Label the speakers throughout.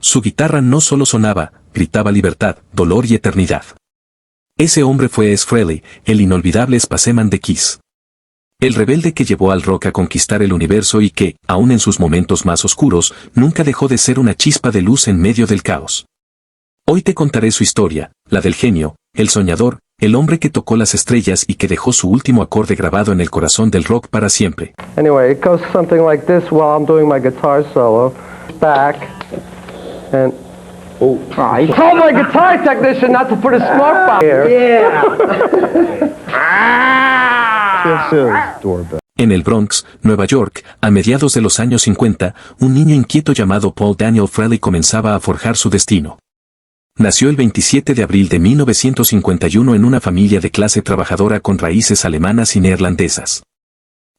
Speaker 1: Su guitarra no solo sonaba, gritaba libertad, dolor y eternidad. Ese hombre fue Ace Frehley, el inolvidable spaceman de Kiss. El rebelde que llevó al rock a conquistar el universo y que, aun en sus momentos más oscuros, nunca dejó de ser una chispa de luz en medio del caos. Hoy te contaré su historia, la del genio, el soñador, el hombre que tocó las estrellas y que dejó su último acorde grabado en el corazón del rock para siempre.
Speaker 2: Anyway, it goes something like this while I'm doing my guitar solo. Back, and... Oh, I told my guitar technician not to put a smoke bomb here. Yeah.
Speaker 1: En el Bronx, Nueva York, a mediados de los años 50, un niño inquieto llamado Paul Daniel Frehley comenzaba a forjar su destino. Nació el 27 de abril de 1951 en una familia de clase trabajadora con raíces alemanas y neerlandesas.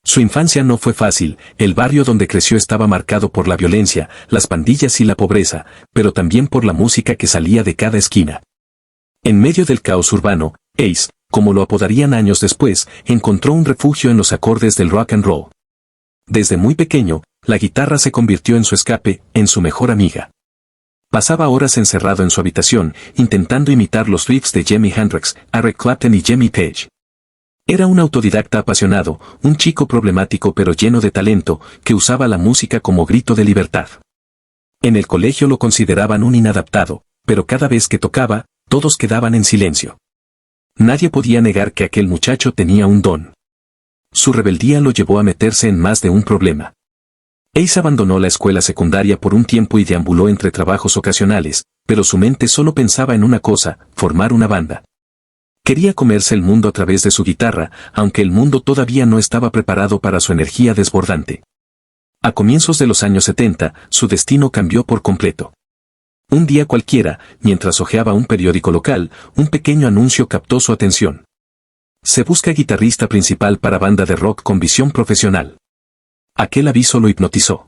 Speaker 1: Su infancia no fue fácil, el barrio donde creció estaba marcado por la violencia, las pandillas y la pobreza, pero también por la música que salía de cada esquina. En medio del caos urbano, Ace, como lo apodarían años después, encontró un refugio en los acordes del rock and roll. Desde muy pequeño, la guitarra se convirtió en su escape, en su mejor amiga. Pasaba horas encerrado en su habitación, intentando imitar los riffs de Jimi Hendrix, Eric Clapton y Jimmy Page. Era un autodidacta apasionado, un chico problemático pero lleno de talento, que usaba la música como grito de libertad. En el colegio lo consideraban un inadaptado, pero cada vez que tocaba, todos quedaban en silencio. Nadie podía negar que aquel muchacho tenía un don. Su rebeldía lo llevó a meterse en más de un problema. Ace abandonó la escuela secundaria por un tiempo y deambuló entre trabajos ocasionales, pero su mente solo pensaba en una cosa, formar una banda. Quería comerse el mundo a través de su guitarra, aunque el mundo todavía no estaba preparado para su energía desbordante. A comienzos de los años 70, su destino cambió por completo. Un día cualquiera, mientras hojeaba un periódico local, un pequeño anuncio captó su atención. Se busca guitarrista principal para banda de rock con visión profesional. Aquel aviso lo hipnotizó.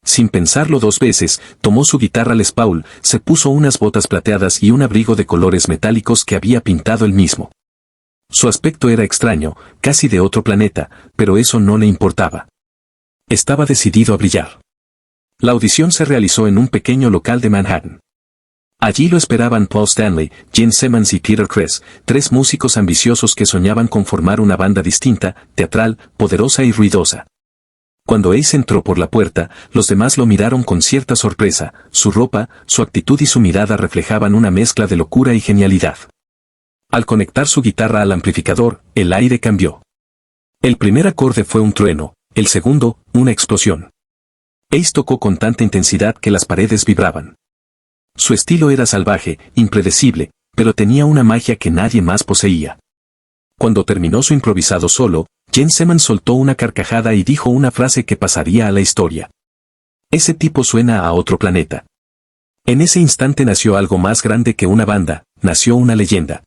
Speaker 1: Sin pensarlo dos veces, tomó su guitarra Les Paul, se puso unas botas plateadas y un abrigo de colores metálicos que había pintado él mismo. Su aspecto era extraño, casi de otro planeta, pero eso no le importaba. Estaba decidido a brillar. La audición se realizó en un pequeño local de Manhattan. Allí lo esperaban Paul Stanley, Gene Simmons y Peter Criss, tres músicos ambiciosos que soñaban con formar una banda distinta, teatral, poderosa y ruidosa. Cuando Ace entró por la puerta, los demás lo miraron con cierta sorpresa, su ropa, su actitud y su mirada reflejaban una mezcla de locura y genialidad. Al conectar su guitarra al amplificador, el aire cambió. El primer acorde fue un trueno, el segundo, una explosión. Ace tocó con tanta intensidad que las paredes vibraban. Su estilo era salvaje, impredecible, pero tenía una magia que nadie más poseía. Cuando terminó su improvisado solo, Gene Simmons soltó una carcajada y dijo una frase que pasaría a la historia. Ese tipo suena a otro planeta. En ese instante nació algo más grande que una banda, nació una leyenda.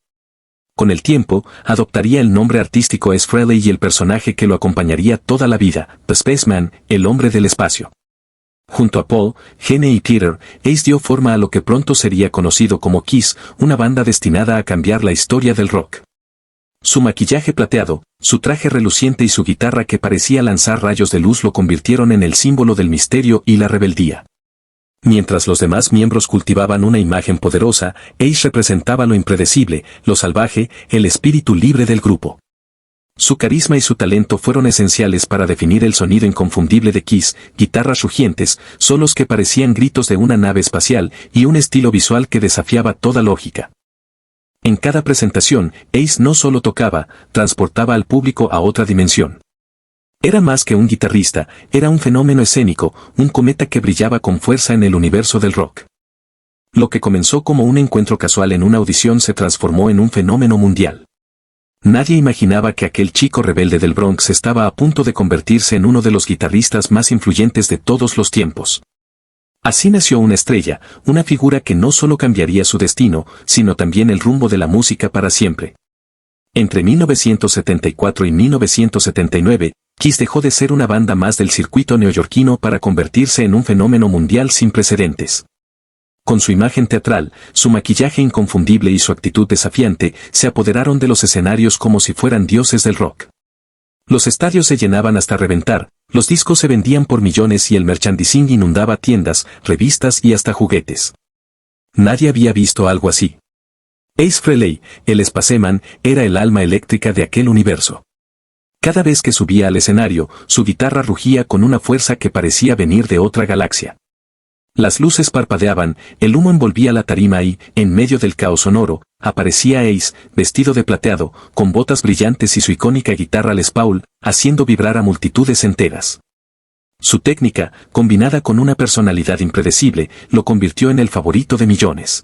Speaker 1: Con el tiempo, adoptaría el nombre artístico Ace Frehley y el personaje que lo acompañaría toda la vida, The Spaceman, el hombre del espacio. Junto a Paul, Gene y Peter, Ace dio forma a lo que pronto sería conocido como Kiss, una banda destinada a cambiar la historia del rock. Su maquillaje plateado, su traje reluciente y su guitarra que parecía lanzar rayos de luz lo convirtieron en el símbolo del misterio y la rebeldía. Mientras los demás miembros cultivaban una imagen poderosa, Ace representaba lo impredecible, lo salvaje, el espíritu libre del grupo. Su carisma y su talento fueron esenciales para definir el sonido inconfundible de Kiss, guitarras rugientes, solos que parecían gritos de una nave espacial y un estilo visual que desafiaba toda lógica. En cada presentación, Ace no solo tocaba, transportaba al público a otra dimensión. Era más que un guitarrista, era un fenómeno escénico, un cometa que brillaba con fuerza en el universo del rock. Lo que comenzó como un encuentro casual en una audición se transformó en un fenómeno mundial. Nadie imaginaba que aquel chico rebelde del Bronx estaba a punto de convertirse en uno de los guitarristas más influyentes de todos los tiempos. Así nació una estrella, una figura que no solo cambiaría su destino, sino también el rumbo de la música para siempre. Entre 1974 y 1979, Kiss dejó de ser una banda más del circuito neoyorquino para convertirse en un fenómeno mundial sin precedentes. Con su imagen teatral, su maquillaje inconfundible y su actitud desafiante, se apoderaron de los escenarios como si fueran dioses del rock. Los estadios se llenaban hasta reventar, los discos se vendían por millones y el merchandising inundaba tiendas, revistas y hasta juguetes. Nadie había visto algo así. Ace Frehley, el Spaceman, era el alma eléctrica de aquel universo. Cada vez que subía al escenario, su guitarra rugía con una fuerza que parecía venir de otra galaxia. Las luces parpadeaban, el humo envolvía la tarima y, en medio del caos sonoro, aparecía Ace, vestido de plateado, con botas brillantes y su icónica guitarra Les Paul, haciendo vibrar a multitudes enteras. Su técnica, combinada con una personalidad impredecible, lo convirtió en el favorito de millones.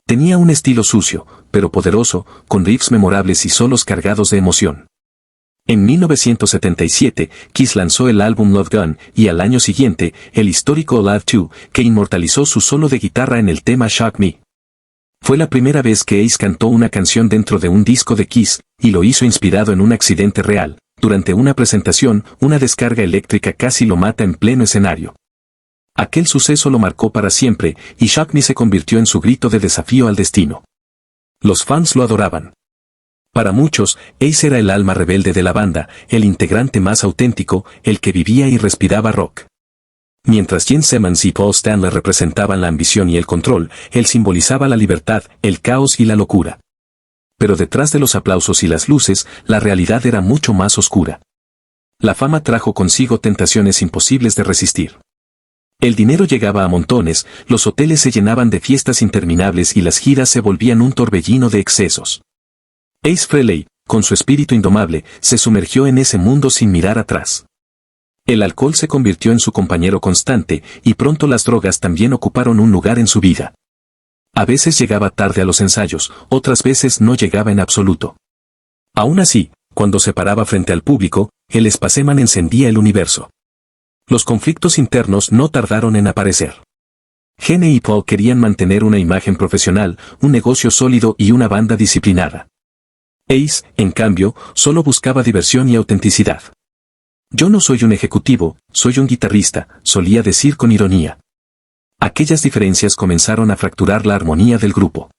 Speaker 1: Tenía un estilo sucio, pero poderoso, con riffs memorables y solos cargados de emoción. En 1977, Kiss lanzó el álbum Love Gun, y al año siguiente, el histórico Love 2, que inmortalizó su solo de guitarra en el tema Shock Me. Fue la primera vez que Ace cantó una canción dentro de un disco de Kiss, y lo hizo inspirado en un accidente real. Durante una presentación, una descarga eléctrica casi lo mata en pleno escenario. Aquel suceso lo marcó para siempre, y Shock Me se convirtió en su grito de desafío al destino. Los fans lo adoraban. Para muchos, Ace era el alma rebelde de la banda, el integrante más auténtico, el que vivía y respiraba rock. Mientras Gene Simmons y Paul Stanley representaban la ambición y el control, él simbolizaba la libertad, el caos y la locura. Pero detrás de los aplausos y las luces, la realidad era mucho más oscura. La fama trajo consigo tentaciones imposibles de resistir. El dinero llegaba a montones, los hoteles se llenaban de fiestas interminables y las giras se volvían un torbellino de excesos. Ace Frehley, con su espíritu indomable, se sumergió en ese mundo sin mirar atrás. El alcohol se convirtió en su compañero constante, y pronto las drogas también ocuparon un lugar en su vida. A veces llegaba tarde a los ensayos, otras veces no llegaba en absoluto. Aún así, cuando se paraba frente al público, el Spaceman encendía el universo. Los conflictos internos no tardaron en aparecer. Gene y Paul querían mantener una imagen profesional, un negocio sólido y una banda disciplinada. Ace, en cambio, solo buscaba diversión y autenticidad. Yo no soy un ejecutivo, soy un guitarrista, solía decir con ironía. Aquellas diferencias comenzaron a fracturar la armonía del grupo.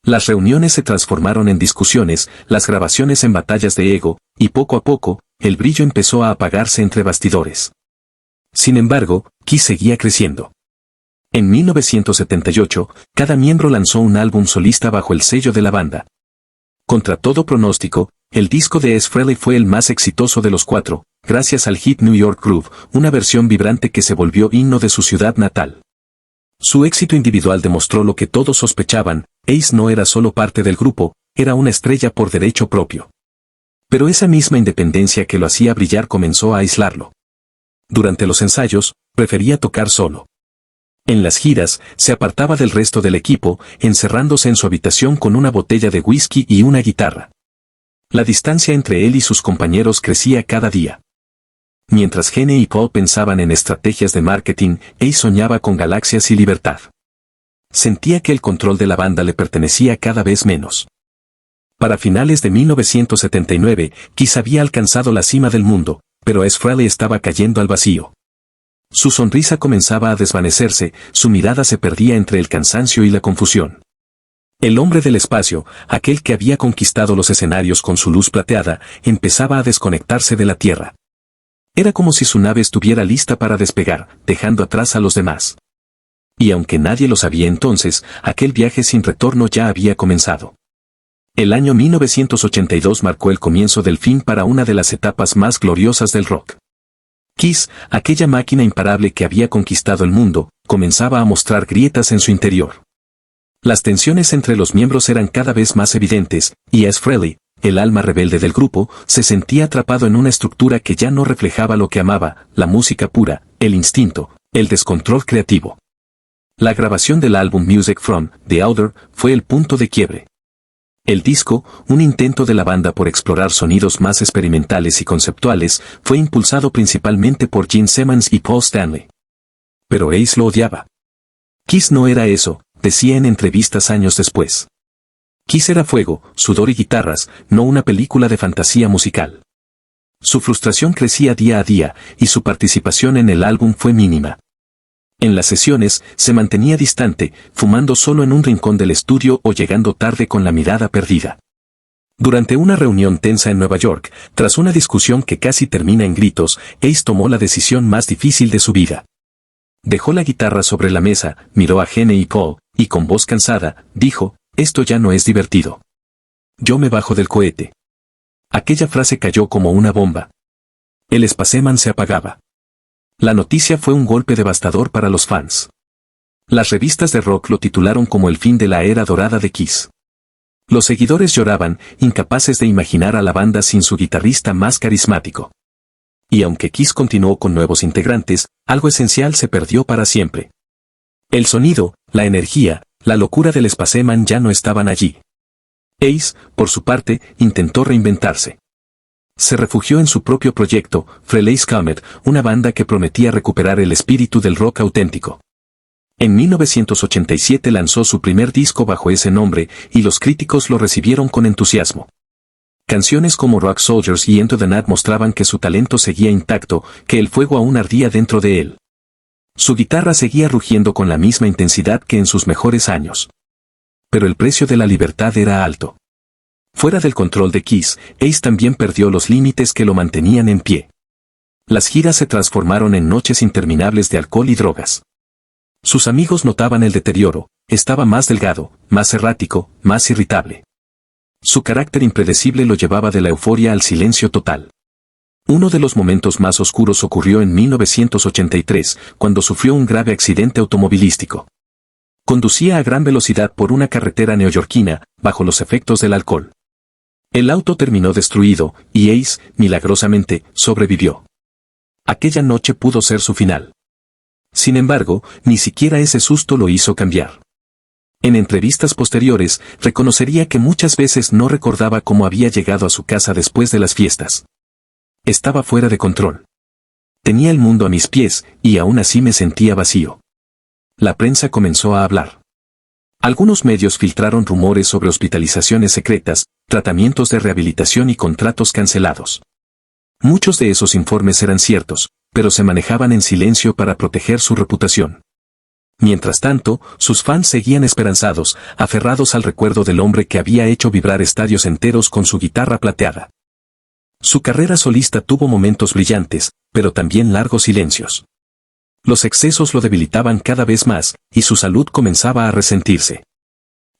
Speaker 1: Las reuniones se transformaron en discusiones, las grabaciones en batallas de ego, y poco a poco, el brillo empezó a apagarse entre bastidores. Sin embargo, Kiss seguía creciendo. En 1978, cada miembro lanzó un álbum solista bajo el sello de la banda. Contra todo pronóstico, el disco de Ace Frehley fue el más exitoso de los cuatro, gracias al hit New York Groove, una versión vibrante que se volvió himno de su ciudad natal. Su éxito individual demostró lo que todos sospechaban: Ace no era solo parte del grupo, era una estrella por derecho propio. Pero esa misma independencia que lo hacía brillar comenzó a aislarlo. Durante los ensayos, prefería tocar solo. En las giras, se apartaba del resto del equipo, encerrándose en su habitación con una botella de whisky y una guitarra. La distancia entre él y sus compañeros crecía cada día. Mientras Gene y Paul pensaban en estrategias de marketing, Ace soñaba con galaxias y libertad. Sentía que el control de la banda le pertenecía cada vez menos. Para finales de 1979, Kiss había alcanzado la cima del mundo, pero Ace Frehley estaba cayendo al vacío. Su sonrisa comenzaba a desvanecerse, su mirada se perdía entre el cansancio y la confusión. El hombre del espacio, aquel que había conquistado los escenarios con su luz plateada, empezaba a desconectarse de la Tierra. Era como si su nave estuviera lista para despegar, dejando atrás a los demás. Y aunque nadie lo sabía entonces, aquel viaje sin retorno ya había comenzado. El año 1982 marcó el comienzo del fin para una de las etapas más gloriosas del rock. Kiss, aquella máquina imparable que había conquistado el mundo, comenzaba a mostrar grietas en su interior. Las tensiones entre los miembros eran cada vez más evidentes, y Ace Frehley, el alma rebelde del grupo, se sentía atrapado en una estructura que ya no reflejaba lo que amaba: la música pura, el instinto, el descontrol creativo. La grabación del álbum Music from the Outer fue el punto de quiebre. El disco, un intento de la banda por explorar sonidos más experimentales y conceptuales, fue impulsado principalmente por Gene Simmons y Paul Stanley. Pero Ace lo odiaba. Kiss no era eso, decía en entrevistas años después. Kiss era fuego, sudor y guitarras, no una película de fantasía musical. Su frustración crecía día a día, y su participación en el álbum fue mínima. En las sesiones, se mantenía distante, fumando solo en un rincón del estudio o llegando tarde con la mirada perdida. Durante una reunión tensa en Nueva York, tras una discusión que casi termina en gritos, Ace tomó la decisión más difícil de su vida. Dejó la guitarra sobre la mesa, miró a Gene y Paul, y con voz cansada, dijo, «Esto ya no es divertido. Yo me bajo del cohete». Aquella frase cayó como una bomba. El Spaceman se apagaba. La noticia fue un golpe devastador para los fans. Las revistas de rock lo titularon como el fin de la era dorada de Kiss. Los seguidores lloraban, incapaces de imaginar a la banda sin su guitarrista más carismático. Y aunque Kiss continuó con nuevos integrantes, algo esencial se perdió para siempre. El sonido, la energía, la locura del Spaceman ya no estaban allí. Ace, por su parte, intentó reinventarse. Se refugió en su propio proyecto, Frehley's Comet, una banda que prometía recuperar el espíritu del rock auténtico. En 1987 lanzó su primer disco bajo ese nombre, y los críticos lo recibieron con entusiasmo. Canciones como Rock Soldiers y Into the Night mostraban que su talento seguía intacto, que el fuego aún ardía dentro de él. Su guitarra seguía rugiendo con la misma intensidad que en sus mejores años. Pero el precio de la libertad era alto. Fuera del control de Kiss, Ace también perdió los límites que lo mantenían en pie. Las giras se transformaron en noches interminables de alcohol y drogas. Sus amigos notaban el deterioro, estaba más delgado, más errático, más irritable. Su carácter impredecible lo llevaba de la euforia al silencio total. Uno de los momentos más oscuros ocurrió en 1983, cuando sufrió un grave accidente automovilístico. Conducía a gran velocidad por una carretera neoyorquina, bajo los efectos del alcohol. El auto terminó destruido, y Ace, milagrosamente, sobrevivió. Aquella noche pudo ser su final. Sin embargo, ni siquiera ese susto lo hizo cambiar. En entrevistas posteriores, reconocería que muchas veces no recordaba cómo había llegado a su casa después de las fiestas. Estaba fuera de control. Tenía el mundo a mis pies, y aún así me sentía vacío. La prensa comenzó a hablar. Algunos medios filtraron rumores sobre hospitalizaciones secretas, tratamientos de rehabilitación y contratos cancelados. Muchos de esos informes eran ciertos, pero se manejaban en silencio para proteger su reputación. Mientras tanto, sus fans seguían esperanzados, aferrados al recuerdo del hombre que había hecho vibrar estadios enteros con su guitarra plateada. Su carrera solista tuvo momentos brillantes, pero también largos silencios. Los excesos lo debilitaban cada vez más, y su salud comenzaba a resentirse.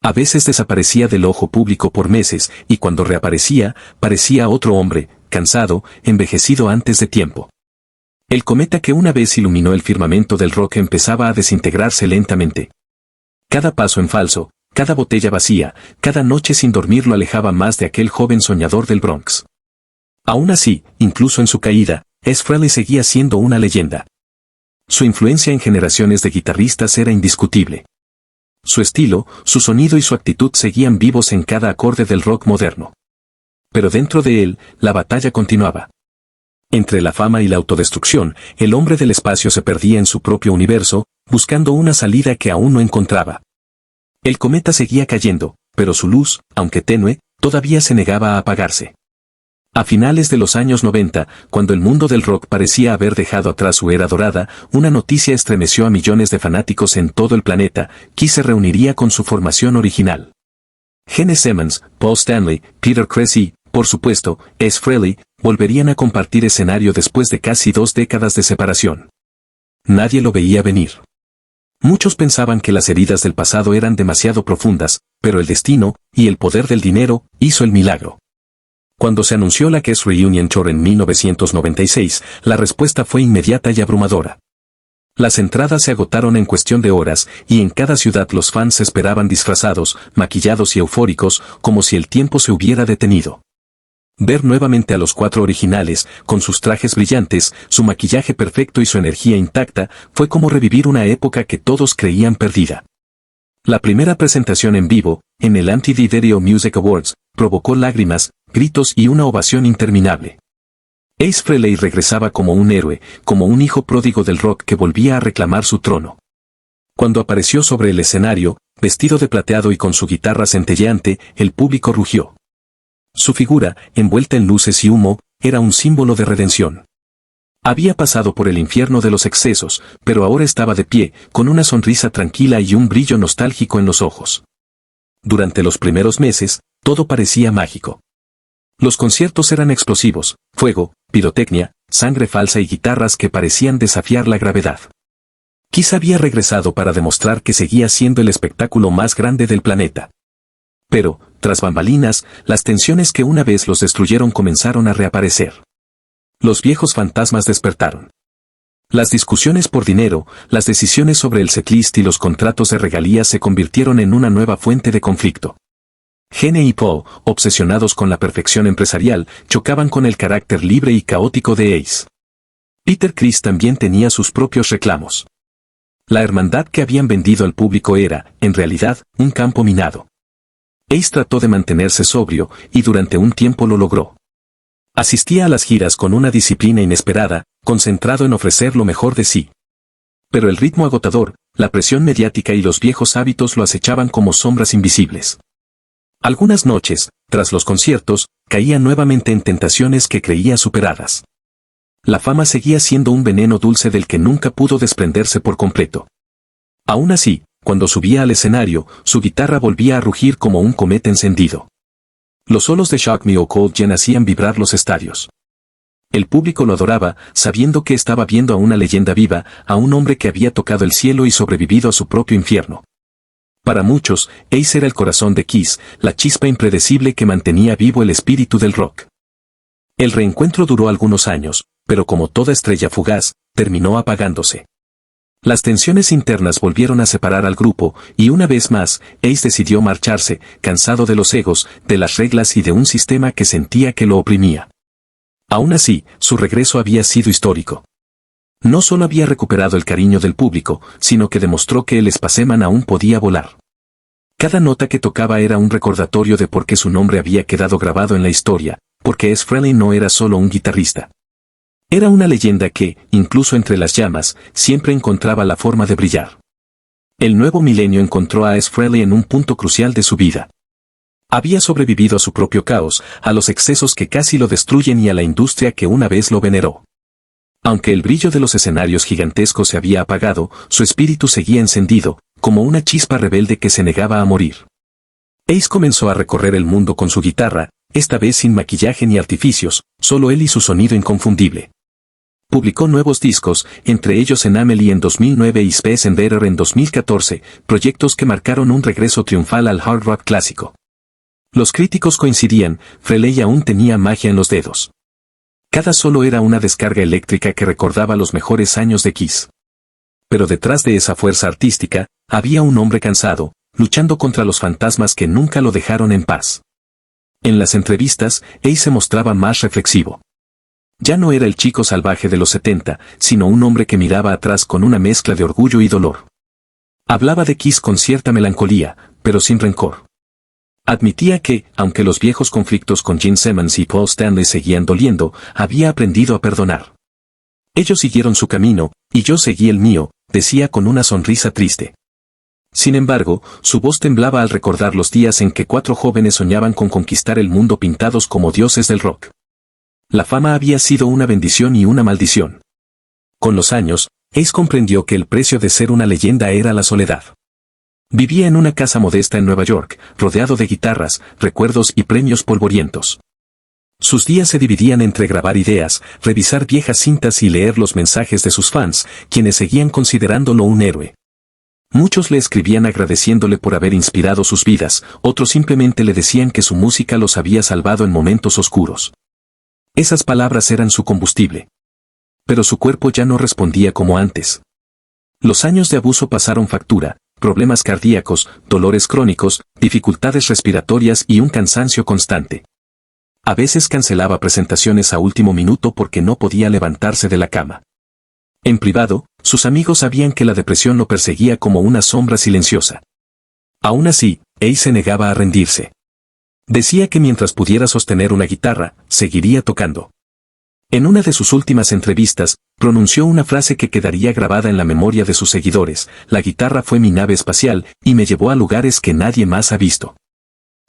Speaker 1: A veces desaparecía del ojo público por meses, y cuando reaparecía, parecía otro hombre, cansado, envejecido antes de tiempo. El cometa que una vez iluminó el firmamento del rock empezaba a desintegrarse lentamente. Cada paso en falso, cada botella vacía, cada noche sin dormir lo alejaba más de aquel joven soñador del Bronx. Aún así, incluso en su caída, Ace Frehley seguía siendo una leyenda. Su influencia en generaciones de guitarristas era indiscutible. Su estilo, su sonido y su actitud seguían vivos en cada acorde del rock moderno. Pero dentro de él, la batalla continuaba. Entre la fama y la autodestrucción, el hombre del espacio se perdía en su propio universo, buscando una salida que aún no encontraba. El cometa seguía cayendo, pero su luz, aunque tenue, todavía se negaba a apagarse. A finales de los años 90, cuando el mundo del rock parecía haber dejado atrás su era dorada, una noticia estremeció a millones de fanáticos en todo el planeta: Kiss se reuniría con su formación original. Gene Simmons, Paul Stanley, Peter Criss y, por supuesto, Ace Frehley, volverían a compartir escenario después de casi 2 décadas de separación. Nadie lo veía venir. Muchos pensaban que las heridas del pasado eran demasiado profundas, pero el destino, y el poder del dinero, hizo el milagro. Cuando se anunció la Kiss Reunion Tour en 1996, la respuesta fue inmediata y abrumadora. Las entradas se agotaron en cuestión de horas, y en cada ciudad los fans esperaban disfrazados, maquillados y eufóricos, como si el tiempo se hubiera detenido. Ver nuevamente a los 4 originales, con sus trajes brillantes, su maquillaje perfecto y su energía intacta, fue como revivir una época que todos creían perdida. La primera presentación en vivo, en el MTV Video Music Awards, provocó lágrimas, gritos y una ovación interminable. Ace Frehley regresaba como un héroe, como un hijo pródigo del rock que volvía a reclamar su trono. Cuando apareció sobre el escenario, vestido de plateado y con su guitarra centelleante, el público rugió. Su figura, envuelta en luces y humo, era un símbolo de redención. Había pasado por el infierno de los excesos, pero ahora estaba de pie, con una sonrisa tranquila y un brillo nostálgico en los ojos. Durante los primeros meses, todo parecía mágico. Los conciertos eran explosivos, fuego, pirotecnia, sangre falsa y guitarras que parecían desafiar la gravedad. Kiss había regresado para demostrar que seguía siendo el espectáculo más grande del planeta. Pero, tras bambalinas, las tensiones que una vez los destruyeron comenzaron a reaparecer. Los viejos fantasmas despertaron. Las discusiones por dinero, las decisiones sobre el setlist y los contratos de regalías se convirtieron en una nueva fuente de conflicto. Gene y Paul, obsesionados con la perfección empresarial, chocaban con el carácter libre y caótico de Ace. Peter Criss también tenía sus propios reclamos. La hermandad que habían vendido al público era, en realidad, un campo minado. Ace trató de mantenerse sobrio, y durante un tiempo lo logró. Asistía a las giras con una disciplina inesperada, concentrado en ofrecer lo mejor de sí. Pero el ritmo agotador, la presión mediática y los viejos hábitos lo acechaban como sombras invisibles. Algunas noches, tras los conciertos, caía nuevamente en tentaciones que creía superadas. La fama seguía siendo un veneno dulce del que nunca pudo desprenderse por completo. Aún así, cuando subía al escenario, su guitarra volvía a rugir como un cometa encendido. Los solos de Shock Me o Cold Gin hacían vibrar los estadios. El público lo adoraba, sabiendo que estaba viendo a una leyenda viva, a un hombre que había tocado el cielo y sobrevivido a su propio infierno. Para muchos, Ace era el corazón de Kiss, la chispa impredecible que mantenía vivo el espíritu del rock. El reencuentro duró algunos años, pero como toda estrella fugaz, terminó apagándose. Las tensiones internas volvieron a separar al grupo, y una vez más, Ace decidió marcharse, cansado de los egos, de las reglas y de un sistema que sentía que lo oprimía. Aún así, su regreso había sido histórico. No solo había recuperado el cariño del público, sino que demostró que el Spaceman aún podía volar. Cada nota que tocaba era un recordatorio de por qué su nombre había quedado grabado en la historia, porque Ace Frehley no era solo un guitarrista. Era una leyenda que, incluso entre las llamas, siempre encontraba la forma de brillar. El nuevo milenio encontró a Ace Frehley en un punto crucial de su vida. Había sobrevivido a su propio caos, a los excesos que casi lo destruyen y a la industria que una vez lo veneró. Aunque el brillo de los escenarios gigantescos se había apagado, su espíritu seguía encendido, como una chispa rebelde que se negaba a morir. Ace comenzó a recorrer el mundo con su guitarra, esta vez sin maquillaje ni artificios, solo él y su sonido inconfundible. Publicó nuevos discos, entre ellos Enamel en 2009 y Space Invader en 2014, proyectos que marcaron un regreso triunfal al hard rock clásico. Los críticos coincidían, Frehley aún tenía magia en los dedos. Cada solo era una descarga eléctrica que recordaba los mejores años de Kiss. Pero detrás de esa fuerza artística, había un hombre cansado, luchando contra los fantasmas que nunca lo dejaron en paz. En las entrevistas, Ace se mostraba más reflexivo. Ya no era el chico salvaje de los 70, sino un hombre que miraba atrás con una mezcla de orgullo y dolor. Hablaba de Kiss con cierta melancolía, pero sin rencor. Admitía que, aunque los viejos conflictos con Gene Simmons y Paul Stanley seguían doliendo, había aprendido a perdonar. Ellos siguieron su camino, y yo seguí el mío, decía con una sonrisa triste. Sin embargo, su voz temblaba al recordar los días en que 4 jóvenes soñaban con conquistar el mundo pintados como dioses del rock. La fama había sido una bendición y una maldición. Con los años, Ace comprendió que el precio de ser una leyenda era la soledad. Vivía en una casa modesta en Nueva York, rodeado de guitarras, recuerdos y premios polvorientos. Sus días se dividían entre grabar ideas, revisar viejas cintas y leer los mensajes de sus fans, quienes seguían considerándolo un héroe. Muchos le escribían agradeciéndole por haber inspirado sus vidas, otros simplemente le decían que su música los había salvado en momentos oscuros. Esas palabras eran su combustible. Pero su cuerpo ya no respondía como antes. Los años de abuso pasaron factura, problemas cardíacos, dolores crónicos, dificultades respiratorias y un cansancio constante. A veces cancelaba presentaciones a último minuto porque no podía levantarse de la cama. En privado, sus amigos sabían que la depresión lo perseguía como una sombra silenciosa. Aún así, Ace se negaba a rendirse. Decía que mientras pudiera sostener una guitarra, seguiría tocando. En una de sus últimas entrevistas, pronunció una frase que quedaría grabada en la memoria de sus seguidores: la guitarra fue mi nave espacial, y me llevó a lugares que nadie más ha visto.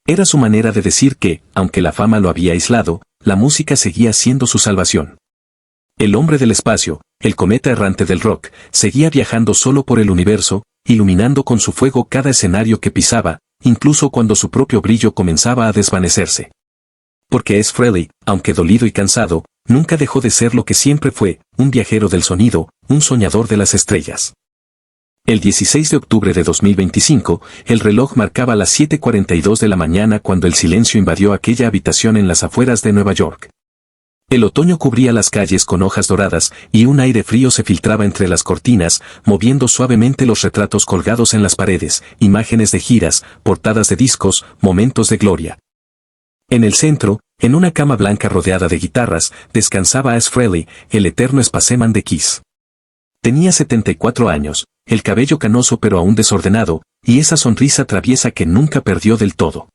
Speaker 1: Era su manera de decir que, aunque la fama lo había aislado, la música seguía siendo su salvación. El hombre del espacio, el cometa errante del rock, seguía viajando solo por el universo, iluminando con su fuego cada escenario que pisaba, incluso cuando su propio brillo comenzaba a desvanecerse. Porque Ace Frehley, aunque dolido y cansado, nunca dejó de ser lo que siempre fue, un viajero del sonido, un soñador de las estrellas. El 16 de octubre de 2025, el reloj marcaba las 7:42 de la mañana cuando el silencio invadió aquella habitación en las afueras de Nueva York. El otoño cubría las calles con hojas doradas y un aire frío se filtraba entre las cortinas, moviendo suavemente los retratos colgados en las paredes, imágenes de giras, portadas de discos, momentos de gloria. En el centro, en una cama blanca rodeada de guitarras, descansaba Ace Frehley, el eterno spaceman de Kiss. Tenía 74 años, el cabello canoso pero aún desordenado, y esa sonrisa traviesa que nunca perdió del todo.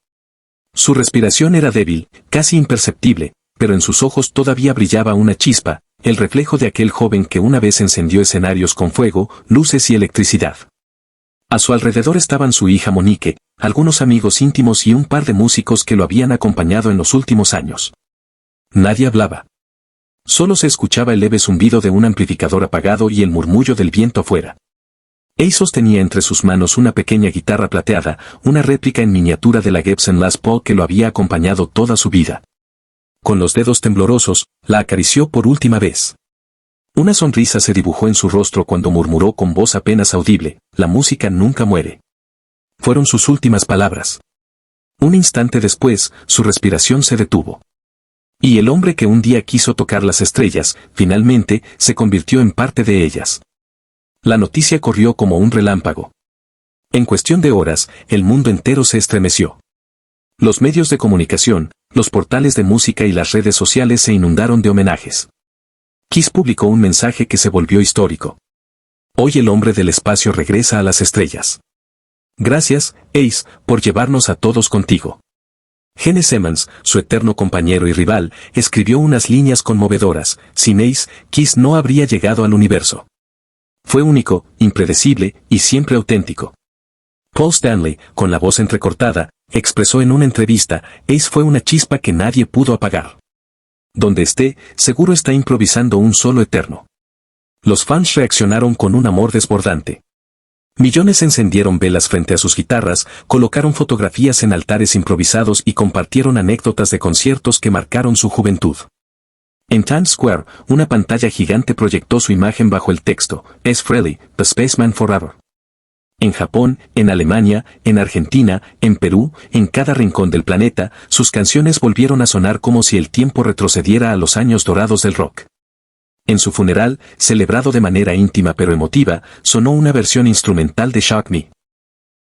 Speaker 1: Su respiración era débil, casi imperceptible, pero en sus ojos todavía brillaba una chispa, el reflejo de aquel joven que una vez encendió escenarios con fuego, luces y electricidad. A su alrededor estaban su hija Monique, algunos amigos íntimos y un par de músicos que lo habían acompañado en los últimos años. Nadie hablaba. Solo se escuchaba el leve zumbido de un amplificador apagado y el murmullo del viento afuera. Ace sostenía entre sus manos una pequeña guitarra plateada, una réplica en miniatura de la Gibson Les Paul que lo había acompañado toda su vida. Con los dedos temblorosos, la acarició por última vez. Una sonrisa se dibujó en su rostro cuando murmuró con voz apenas audible, «La música nunca muere». Fueron sus últimas palabras. Un instante después, su respiración se detuvo. Y el hombre que un día quiso tocar las estrellas, finalmente, se convirtió en parte de ellas. La noticia corrió como un relámpago. En cuestión de horas, el mundo entero se estremeció. Los medios de comunicación, los portales de música y las redes sociales se inundaron de homenajes. Kiss publicó un mensaje que se volvió histórico. Hoy el hombre del espacio regresa a las estrellas. Gracias, Ace, por llevarnos a todos contigo. Gene Simmons, su eterno compañero y rival, escribió unas líneas conmovedoras. Sin Ace, Kiss no habría llegado al universo. Fue único, impredecible y siempre auténtico. Paul Stanley, con la voz entrecortada, expresó en una entrevista, Ace fue una chispa que nadie pudo apagar. Donde esté, seguro está improvisando un solo eterno. Los fans reaccionaron con un amor desbordante. Millones encendieron velas frente a sus guitarras, colocaron fotografías en altares improvisados y compartieron anécdotas de conciertos que marcaron su juventud. En Times Square, una pantalla gigante proyectó su imagen bajo el texto, Ace Frehley, The Spaceman Forever. En Japón, en Alemania, en Argentina, en Perú, en cada rincón del planeta, sus canciones volvieron a sonar como si el tiempo retrocediera a los años dorados del rock. En su funeral, celebrado de manera íntima pero emotiva, sonó una versión instrumental de Shock Me.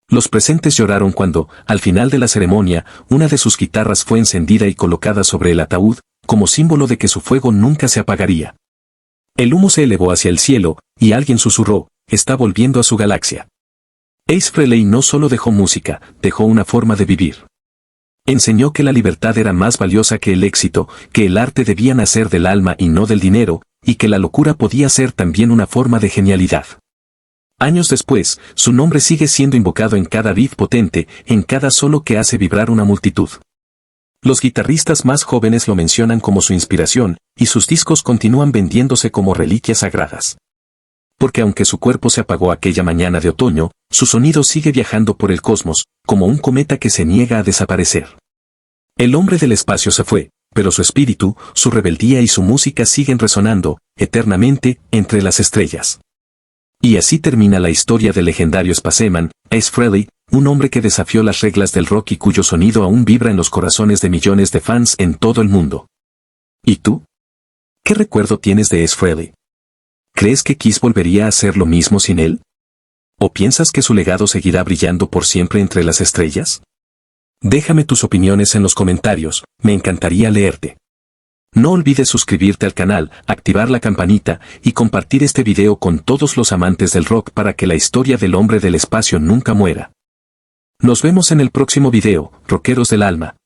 Speaker 1: Los presentes lloraron cuando, al final de la ceremonia, una de sus guitarras fue encendida y colocada sobre el ataúd, como símbolo de que su fuego nunca se apagaría. El humo se elevó hacia el cielo, y alguien susurró, está volviendo a su galaxia. Ace Frehley no solo dejó música, dejó una forma de vivir. Enseñó que la libertad era más valiosa que el éxito, que el arte debía nacer del alma y no del dinero, y que la locura podía ser también una forma de genialidad. Años después, su nombre sigue siendo invocado en cada riff potente, en cada solo que hace vibrar una multitud. Los guitarristas más jóvenes lo mencionan como su inspiración, y sus discos continúan vendiéndose como reliquias sagradas. Porque aunque su cuerpo se apagó aquella mañana de otoño, su sonido sigue viajando por el cosmos, como un cometa que se niega a desaparecer. El hombre del espacio se fue, pero su espíritu, su rebeldía y su música siguen resonando, eternamente, entre las estrellas. Y así termina la historia del legendario spaceman, Ace Frehley, un hombre que desafió las reglas del rock y cuyo sonido aún vibra en los corazones de millones de fans en todo el mundo. ¿Y tú? ¿Qué recuerdo tienes de Ace Frehley? ¿Crees que Kiss volvería a hacer lo mismo sin él? ¿O piensas que su legado seguirá brillando por siempre entre las estrellas? Déjame tus opiniones en los comentarios, me encantaría leerte. No olvides suscribirte al canal, activar la campanita y compartir este video con todos los amantes del rock para que la historia del hombre del espacio nunca muera. Nos vemos en el próximo video, rockeros del alma.